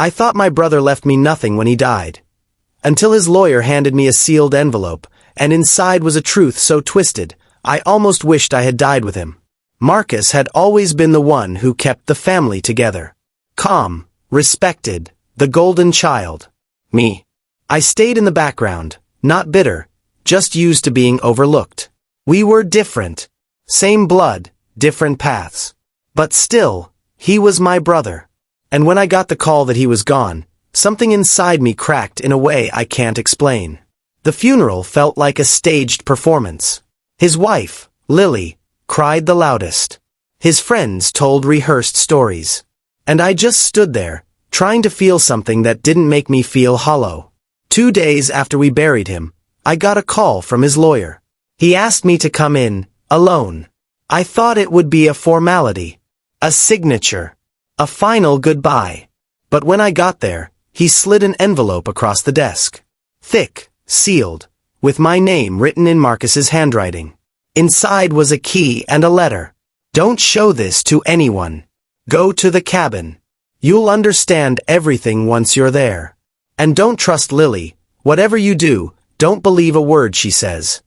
I thought my brother left me nothing when he died. Until his lawyer handed me a sealed envelope, and inside was a truth so twisted, I almost wished I had died with him. Marcus had always been the one who kept the family together. Calm, respected, the golden child. Me. I stayed in the background, not bitter, just used to being overlooked. We were different. Same blood, different paths. But still, he was my brother. And when I got the call that he was gone, something inside me cracked in a way I can't explain. The funeral felt like a staged performance. His wife, Lily, cried the loudest. His friends told rehearsed stories. And I just stood there, trying to feel something that didn't make me feel hollow. 2 days after we buried him, I got a call from his lawyer. He asked me to come in, alone. I thought it would be a formality. A signature. A final goodbye. But when I got there, he slid an envelope across the desk. Thick, sealed, with my name written in Marcus's handwriting. Inside was a key and a letter. Don't show this to anyone. Go to the cabin. You'll understand everything once you're there. And don't trust Lily. Whatever you do, don't believe a word she says.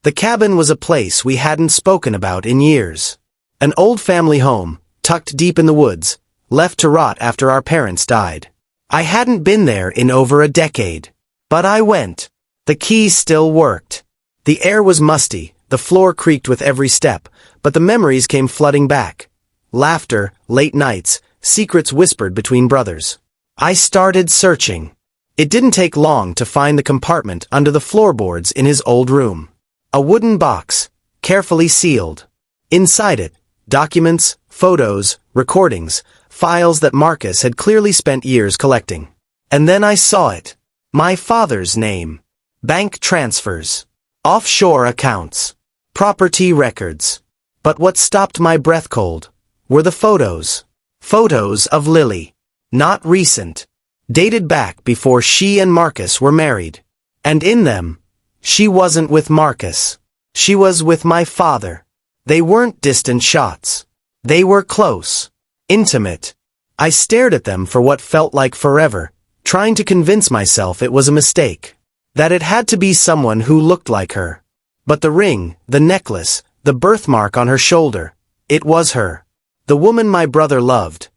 The cabin was a place we hadn't spoken about in years. An old family home, tucked deep in the woods, left to rot after our parents died. I hadn't been there in over a decade. But I went. The key still worked. The air was musty, the floor creaked with every step, but the memories came flooding back. Laughter, late nights, secrets whispered between brothers. I started searching. It didn't take long to find the compartment under the floorboards in his old room. A wooden box, carefully sealed. Inside it, documents, photos, recordings, files that Marcus had clearly spent years collecting. And then I saw it. My father's name. Bank transfers. Offshore accounts. Property records. But what stopped my breath cold were the photos. Photos of Lily. Not recent. Dated back before she and Marcus were married. And in them, she wasn't with Marcus. She was with my father. They weren't distant shots. They were close. Intimate. I stared at them for what felt like forever, trying to convince myself it was a mistake. That it had to be someone who looked like her. But the ring, the necklace, the birthmark on her shoulder, it was her. The woman my brother loved.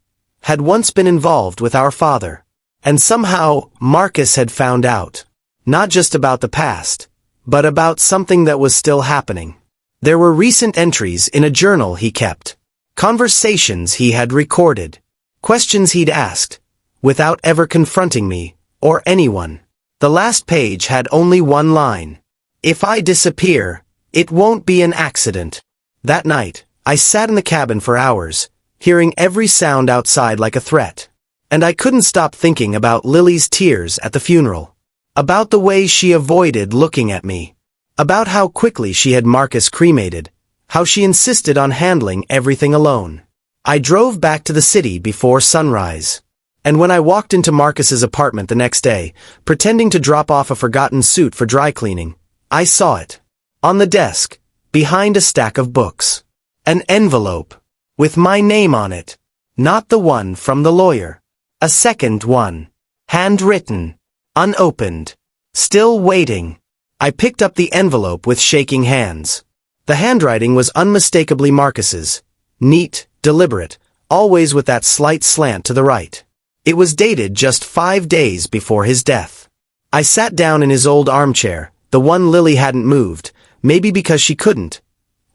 Had once been involved with our father. And somehow, Marcus had found out. Not just about the past, but about something that was still happening. There were recent entries in a journal he kept. Conversations he had recorded. Questions he'd asked, without ever confronting me, or anyone. The last page had only one line. If I disappear, it won't be an accident. That night, I sat in the cabin for hours, hearing every sound outside like a threat. And I couldn't stop thinking about Lily's tears at the funeral. About the way she avoided looking at me. About how quickly she had Marcus cremated. How she insisted on handling everything alone. I drove back to the city before sunrise. And when I walked into Marcus's apartment the next day, pretending to drop off a forgotten suit for dry cleaning, I saw it. On the desk, behind a stack of books. An envelope. With my name on it. Not the one from the lawyer. A second one. Handwritten. Unopened. Still waiting. I picked up the envelope with shaking hands. The handwriting was unmistakably Marcus's. Neat, deliberate, always with that slight slant to the right. It was dated just 5 days before his death. I sat down in his old armchair, the one Lily hadn't moved, maybe because she couldn't,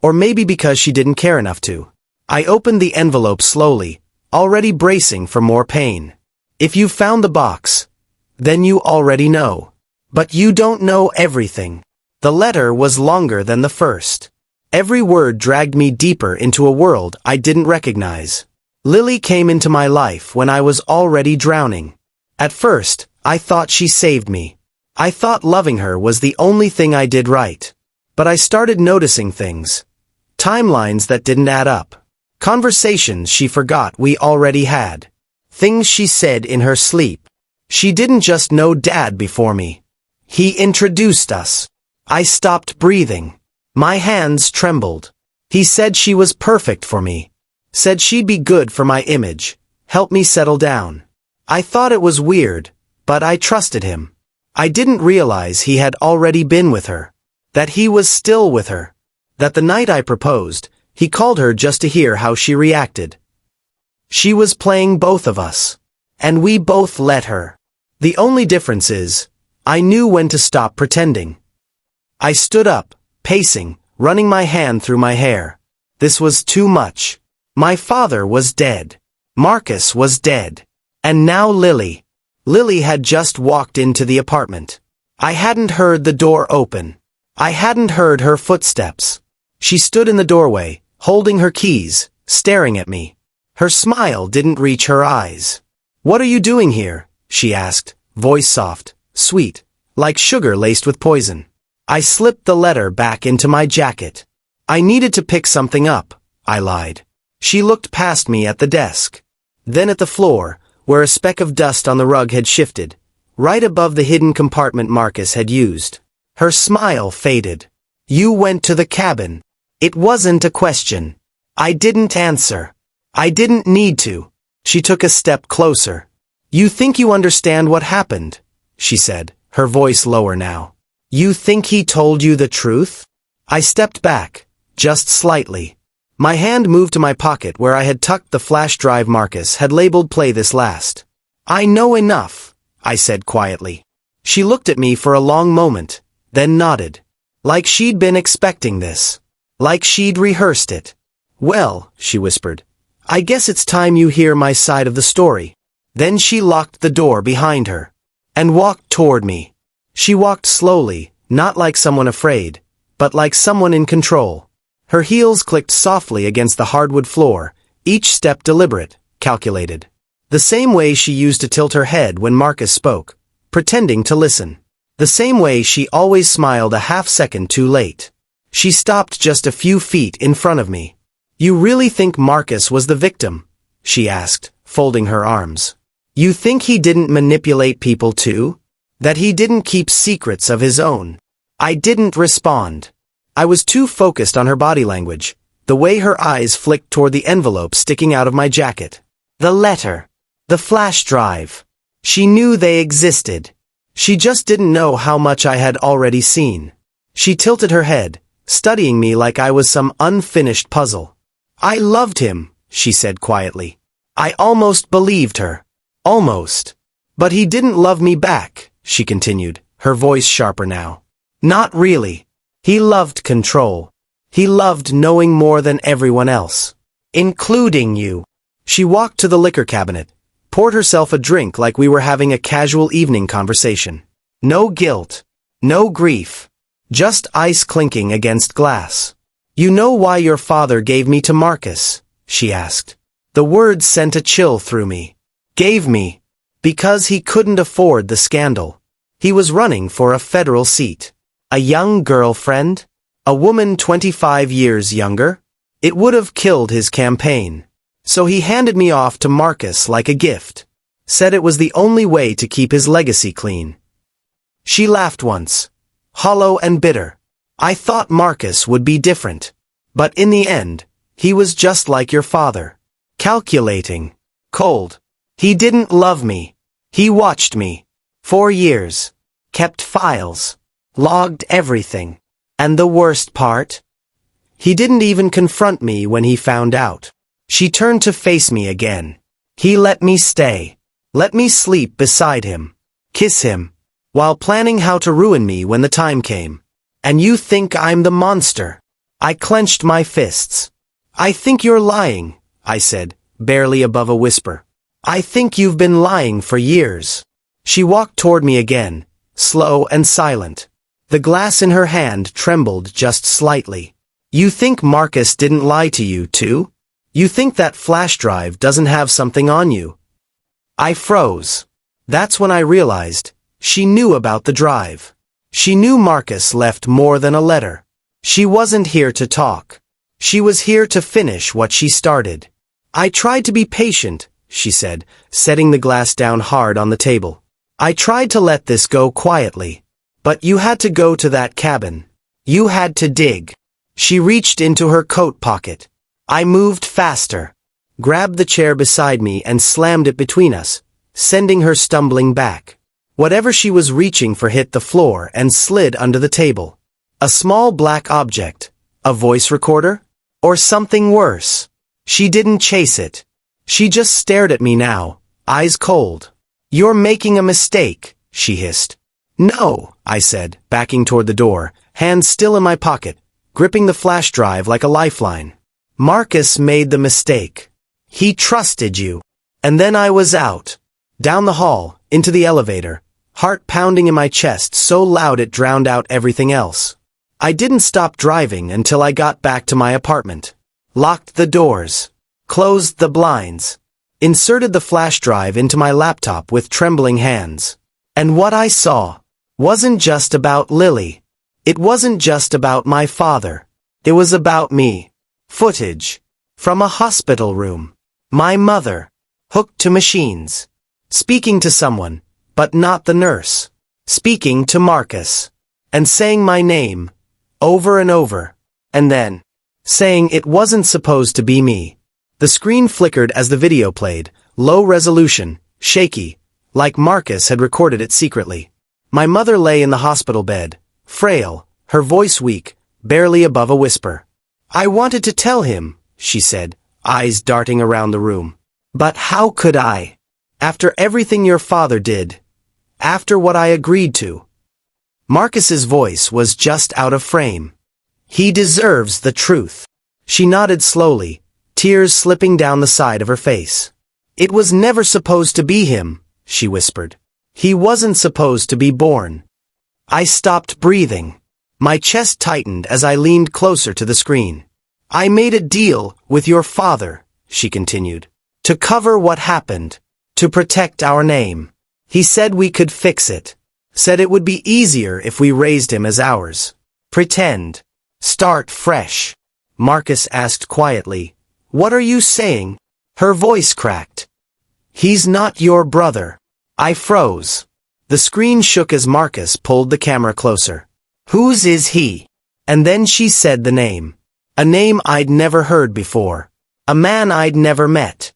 or maybe because she didn't care enough to. I opened the envelope slowly, already bracing for more pain. If you found the box, then you already know. But you don't know everything. The letter was longer than the first. Every word dragged me deeper into a world I didn't recognize. Lily came into my life when I was already drowning. At first, I thought she saved me. I thought loving her was the only thing I did right. But I started noticing things. Timelines that didn't add up. Conversations she forgot we already had. Things she said in her sleep. She didn't just know Dad before me. He introduced us. I stopped breathing. My hands trembled. He said she was perfect for me. Said she'd be good for my image. Help me settle down. I thought it was weird, but I trusted him. I didn't realize he had already been with her. That he was still with her. That the night I proposed, he called her just to hear how she reacted. She was playing both of us. And we both let her. The only difference is, I knew when to stop pretending. I stood up, pacing, running my hand through my hair. This was too much. My father was dead. Marcus was dead. And now Lily. Lily had just walked into the apartment. I hadn't heard the door open. I hadn't heard her footsteps. She stood in the doorway, holding her keys, staring at me. Her smile didn't reach her eyes. "What are you doing here?" she asked, voice soft, sweet, like sugar laced with poison. I slipped the letter back into my jacket. "I needed to pick something up," I lied. She looked past me at the desk. Then at the floor, where a speck of dust on the rug had shifted, right above the hidden compartment Marcus had used. Her smile faded. "You went to the cabin." It wasn't a question. I didn't answer. I didn't need to. She took a step closer. "You think you understand what happened?" she said, her voice lower now. "You think he told you the truth?" I stepped back, just slightly. My hand moved to my pocket where I had tucked the flash drive Marcus had labeled "Play this last." "I know enough," I said quietly. She looked at me for a long moment, then nodded. Like she'd been expecting this. Like she'd rehearsed it. "Well," she whispered, "I guess it's time you hear my side of the story." Then she locked the door behind her. And walked toward me. She walked slowly, not like someone afraid, but like someone in control. Her heels clicked softly against the hardwood floor, each step deliberate, calculated. The same way she used to tilt her head when Marcus spoke, pretending to listen. The same way she always smiled a half-second too late. She stopped just a few feet in front of me. "You really think Marcus was the victim?" she asked, folding her arms. "You think he didn't manipulate people too? That he didn't keep secrets of his own?" I didn't respond. I was too focused on her body language, the way her eyes flicked toward the envelope sticking out of my jacket. The letter. The flash drive. She knew they existed. She just didn't know how much I had already seen. She tilted her head, studying me like I was some unfinished puzzle. "I loved him," she said quietly. I almost believed her. Almost. "But he didn't love me back," she continued, her voice sharper now. "Not really. He loved control. He loved knowing more than everyone else. Including you." She walked to the liquor cabinet, poured herself a drink like we were having a casual evening conversation. No guilt. No grief. Just ice clinking against glass. "You know why your father gave me to Marcus?" she asked. The words sent a chill through me. Gave me. Because he couldn't afford the scandal. He was running for a federal seat. A young girlfriend? A woman 25 years younger? It would have killed his campaign. So he handed me off to Marcus like a gift. Said it was the only way to keep his legacy clean. She laughed once. Hollow and bitter. "I thought Marcus would be different. But in the end, he was just like your father. Calculating. Cold. He didn't love me. He watched me. 4 years. Kept files. Logged everything. And the worst part? He didn't even confront me when he found out." She turned to face me again. "He let me stay. Let me sleep beside him. Kiss him. While planning how to ruin me when the time came. And you think I'm the monster?" I clenched my fists. "I think you're lying," I said, barely above a whisper. "I think you've been lying for years." She walked toward me again, slow and silent. The glass in her hand trembled just slightly. "You think Marcus didn't lie to you, too? You think that flash drive doesn't have something on you?" I froze. That's when I realized she knew about the drive. She knew Marcus left more than a letter. She wasn't here to talk. She was here to finish what she started. "I tried to be patient," she said, setting the glass down hard on the table. "I tried to let this go quietly. But you had to go to that cabin. You had to dig." She reached into her coat pocket. I moved faster. Grabbed the chair beside me and slammed it between us, sending her stumbling back. Whatever she was reaching for hit the floor and slid under the table. A small black object. A voice recorder? Or something worse? She didn't chase it. She just stared at me now, eyes cold. "You're making a mistake," she hissed. "No," I said, backing toward the door, hands still in my pocket, gripping the flash drive like a lifeline. "Marcus made the mistake. He trusted you." And then I was out. Down the hall, into the elevator, heart pounding in my chest so loud it drowned out everything else. I didn't stop driving until I got back to my apartment. Locked the doors. Closed the blinds. Inserted the flash drive into my laptop with trembling hands. And what I saw wasn't just about Lily. It wasn't just about my father. It was about me. Footage. From a hospital room. My mother. Hooked to machines. Speaking to someone, but not the nurse. Speaking to Marcus. And saying my name. Over and over. And then saying it wasn't supposed to be me. The screen flickered as the video played, low resolution, shaky, like Marcus had recorded it secretly. My mother lay in the hospital bed, frail, her voice weak, barely above a whisper. "I wanted to tell him," she said, eyes darting around the room. "But how could I? After everything your father did. After what I agreed to." Marcus's voice was just out of frame. "He deserves the truth." She nodded slowly, tears slipping down the side of her face. "It was never supposed to be him," she whispered. "He wasn't supposed to be born." I stopped breathing. My chest tightened as I leaned closer to the screen. "I made a deal with your father," she continued. "To cover what happened. To protect our name. He said we could fix it. Said it would be easier if we raised him as ours. Pretend. Start fresh." Marcus asked quietly, "What are you saying?" Her voice cracked. "He's not your brother." I froze. The screen shook as Marcus pulled the camera closer. "Whose is he?" And then she said the name. A name I'd never heard before. A man I'd never met.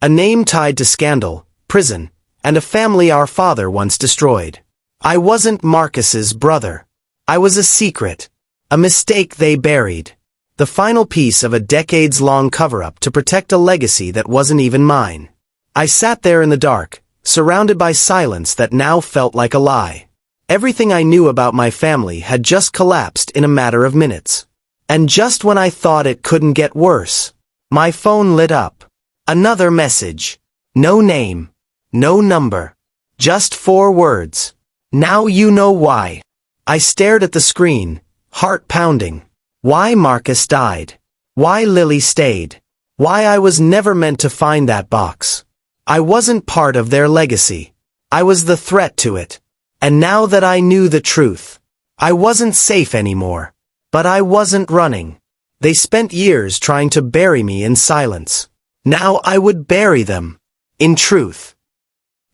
A name tied to scandal, prison, and a family our father once destroyed. I wasn't Marcus's brother. I was a secret. A mistake they buried. The final piece of a decades-long cover-up to protect a legacy that wasn't even mine. I sat there in the dark, surrounded by silence that now felt like a lie. Everything I knew about my family had just collapsed in a matter of minutes. And just when I thought it couldn't get worse, my phone lit up. Another message. No name. No number. Just 4 words. "Now you know why." I stared at the screen, heart pounding. Why Marcus died. Why Lily stayed. Why I was never meant to find that box. I wasn't part of their legacy. I was the threat to it. And now that I knew the truth, I wasn't safe anymore. But I wasn't running. They spent years trying to bury me in silence. Now I would bury them. In truth.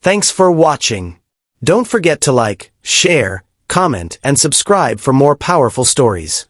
Thanks for watching. Don't forget to like, share, comment, and subscribe for more powerful stories.